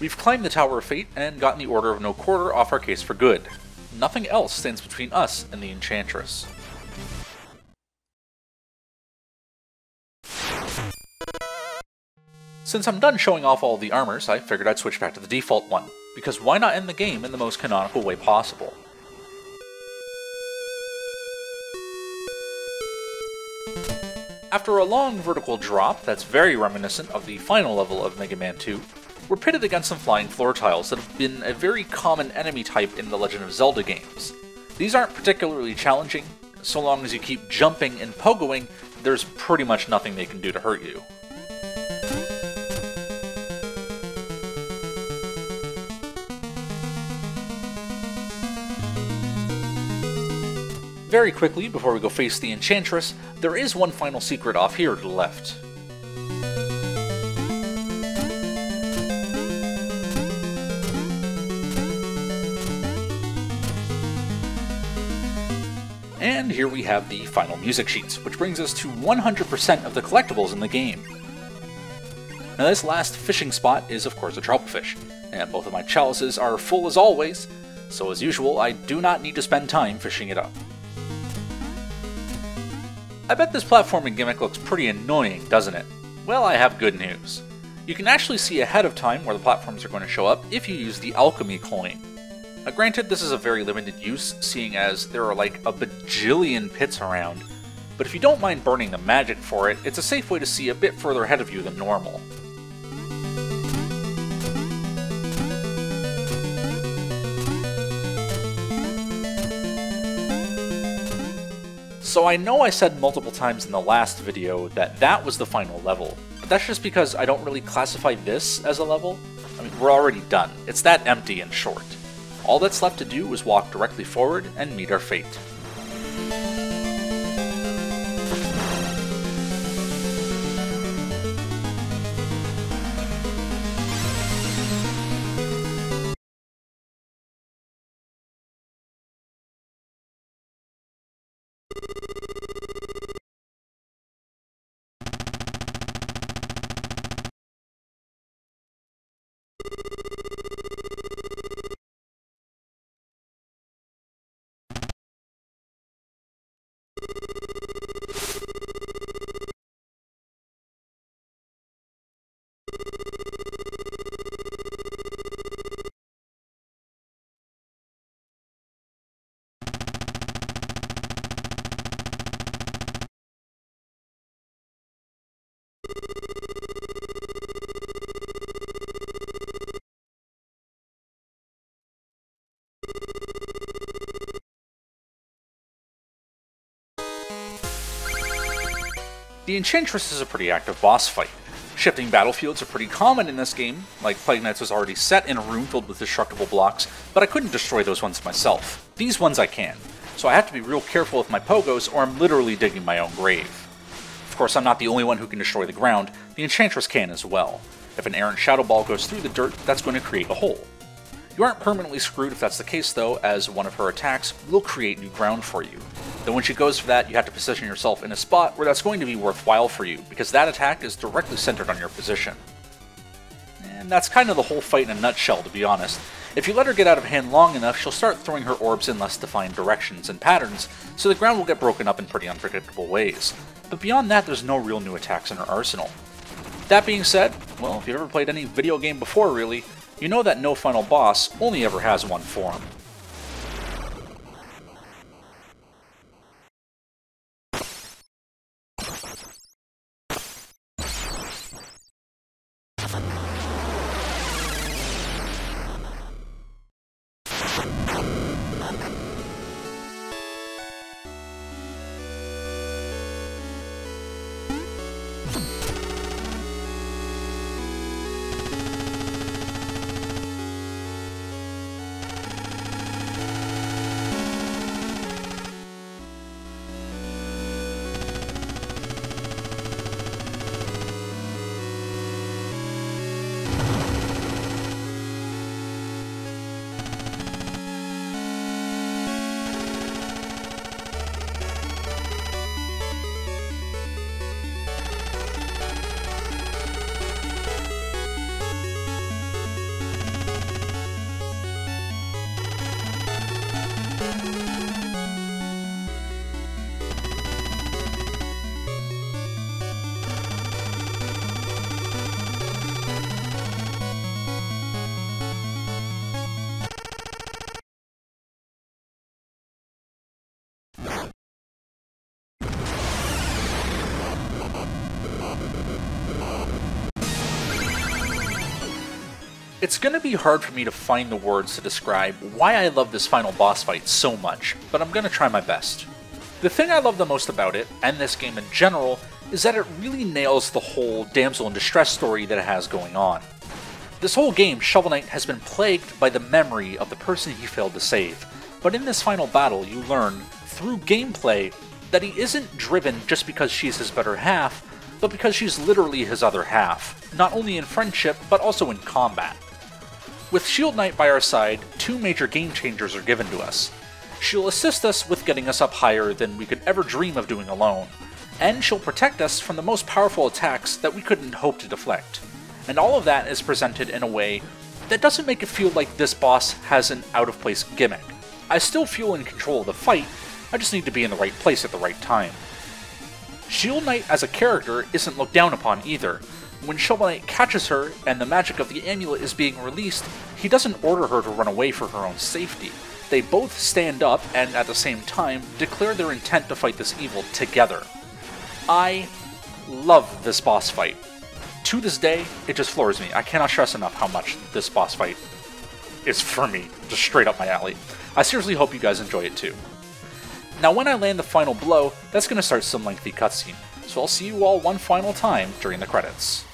We've climbed the Tower of Fate and gotten the Order of No Quarter off our case for good. Nothing else stands between us and the Enchantress. Since I'm done showing off all of the armors, I figured I'd switch back to the default one, because why not end the game in the most canonical way possible? After a long vertical drop that's very reminiscent of the final level of Mega Man 2, we're pitted against some flying floor tiles that have been a very common enemy type in the Legend of Zelda games. These aren't particularly challenging. So long as you keep jumping and pogoing, there's pretty much nothing they can do to hurt you. Very quickly, before we go face the Enchantress, there is one final secret off here to the left. And here we have the final music sheets, which brings us to 100% of the collectibles in the game. Now this last fishing spot is of course a troutfish, and both of my chalices are full as always, so as usual I do not need to spend time fishing it up. I bet this platforming gimmick looks pretty annoying, doesn't it? Well, I have good news. You can actually see ahead of time where the platforms are going to show up if you use the alchemy coin. Now granted, this is a very limited use, seeing as there are like a bajillion pits around, but if you don't mind burning the magic for it, it's a safe way to see a bit further ahead of you than normal. So I know I said multiple times in the last video that that was the final level, but that's just because I don't really classify this as a level. I mean, we're already done. It's that empty and short. All that's left to do is walk directly forward and meet our fate. The Enchantress is a pretty active boss fight. Shifting battlefields are pretty common in this game, like Plague Knights was already set in a room filled with destructible blocks, but I couldn't destroy those ones myself. These ones I can, so I have to be real careful with my pogos or I'm literally digging my own grave. Of course, I'm not the only one who can destroy the ground, the Enchantress can as well. If an errant shadow ball goes through the dirt, that's going to create a hole. You aren't permanently screwed if that's the case though, as one of her attacks will create new ground for you. Though when she goes for that, you have to position yourself in a spot where that's going to be worthwhile for you, because that attack is directly centered on your position. And that's kind of the whole fight in a nutshell, to be honest. If you let her get out of hand long enough, she'll start throwing her orbs in less defined directions and patterns, so the ground will get broken up in pretty unpredictable ways. But beyond that, there's no real new attacks in her arsenal. That being said, well, if you've ever played any video game before really, you know that no final boss only ever has one form. It's gonna be hard for me to find the words to describe why I love this final boss fight so much, but I'm gonna try my best. The thing I love the most about it, and this game in general, is that it really nails the whole damsel in distress story that it has going on. This whole game, Shovel Knight has been plagued by the memory of the person he failed to save, but in this final battle you learn, through gameplay, that he isn't driven just because she's his better half, but because she's literally his other half, not only in friendship, but also in combat. With Shield Knight by our side, two major game changers are given to us. She'll assist us with getting us up higher than we could ever dream of doing alone, and she'll protect us from the most powerful attacks that we couldn't hope to deflect. And all of that is presented in a way that doesn't make it feel like this boss has an out-of-place gimmick. I still feel in control of the fight, I just need to be in the right place at the right time. Shield Knight as a character isn't looked down upon either. When Shovel Knight catches her and the magic of the amulet is being released, he doesn't order her to run away for her own safety. They both stand up and at the same time declare their intent to fight this evil together. I love this boss fight. To this day, it just floors me. I cannot stress enough how much this boss fight is for me, just straight up my alley. I seriously hope you guys enjoy it too. Now when I land the final blow, that's going to start some lengthy cutscene, so I'll see you all one final time during the credits.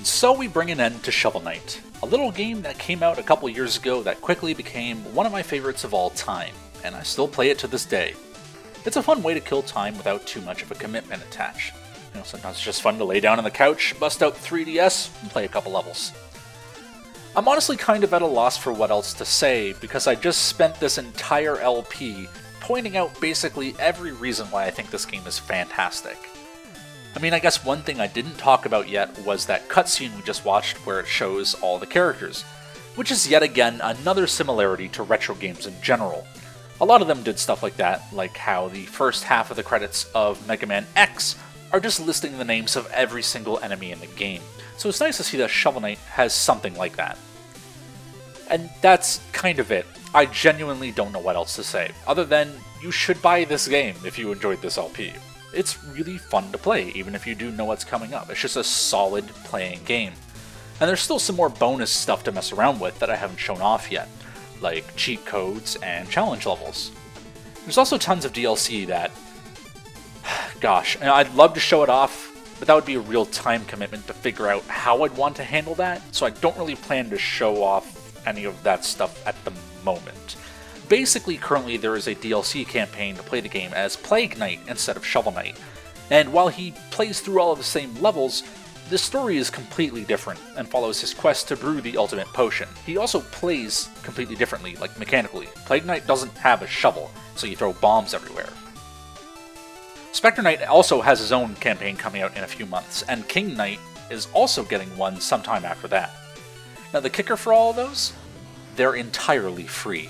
And so we bring an end to Shovel Knight, a little game that came out a couple years ago that quickly became one of my favorites of all time, and I still play it to this day. It's a fun way to kill time without too much of a commitment attached. Sometimes it's just fun to lay down on the couch, bust out 3DS, and play a couple levels. I'm honestly kind of at a loss for what else to say, because I just spent this entire LP pointing out basically every reason why I think this game is fantastic. I mean, I guess one thing I didn't talk about yet was that cutscene we just watched where it shows all the characters, which is yet again another similarity to retro games in general. A lot of them did stuff like that, like how the first half of the credits of Mega Man X are just listing the names of every single enemy in the game. So it's nice to see that Shovel Knight has something like that. And that's kind of it. I genuinely don't know what else to say, other than you should buy this game if you enjoyed this LP. It's really fun to play, even if you do know what's coming up. It's just a solid playing game. And there's still some more bonus stuff to mess around with that I haven't shown off yet, like cheat codes and challenge levels. There's also tons of DLC that, gosh, I'd love to show it off, but that would be a real time commitment to figure out how I'd want to handle that, so I don't really plan to show off any of that stuff at the moment. Basically, currently there is a DLC campaign to play the game as Plague Knight instead of Shovel Knight, and while he plays through all of the same levels, the story is completely different and follows his quest to brew the ultimate potion. He also plays completely differently, like mechanically. Plague Knight doesn't have a shovel, so you throw bombs everywhere. Spectre Knight also has his own campaign coming out in a few months, and King Knight is also getting one sometime after that. Now the kicker for all of those? They're entirely free.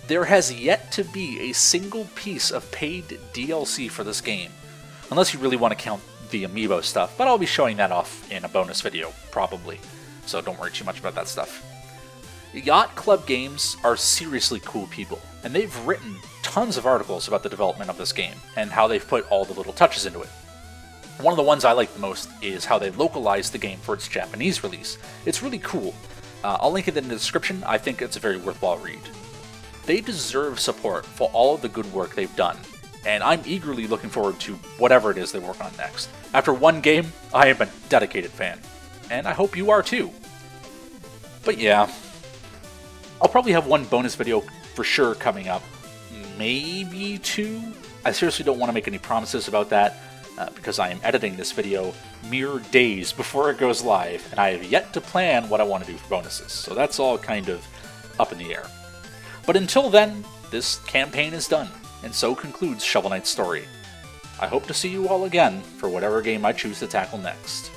There has yet to be a single piece of paid DLC for this game, unless you really want to count the amiibo stuff, but I'll be showing that off in a bonus video, probably, so don't worry too much about that stuff. Yacht Club Games are seriously cool people, and they've written tons of articles about the development of this game, and how they've put all the little touches into it. One of the ones I like the most is how they localized the game for its Japanese release. It's really cool. I'll link it in the description. I think it's a very worthwhile read. They deserve support for all of the good work they've done, and I'm eagerly looking forward to whatever it is they work on next. After one game, I am a dedicated fan, and I hope you are too. But yeah, I'll probably have one bonus video for sure coming up, maybe two. I seriously don't want to make any promises about that, because I am editing this video mere days before it goes live, and I have yet to plan what I want to do for bonuses, so that's all kind of up in the air. But until then, this campaign is done, and so concludes Shovel Knight's story. I hope to see you all again for whatever game I choose to tackle next.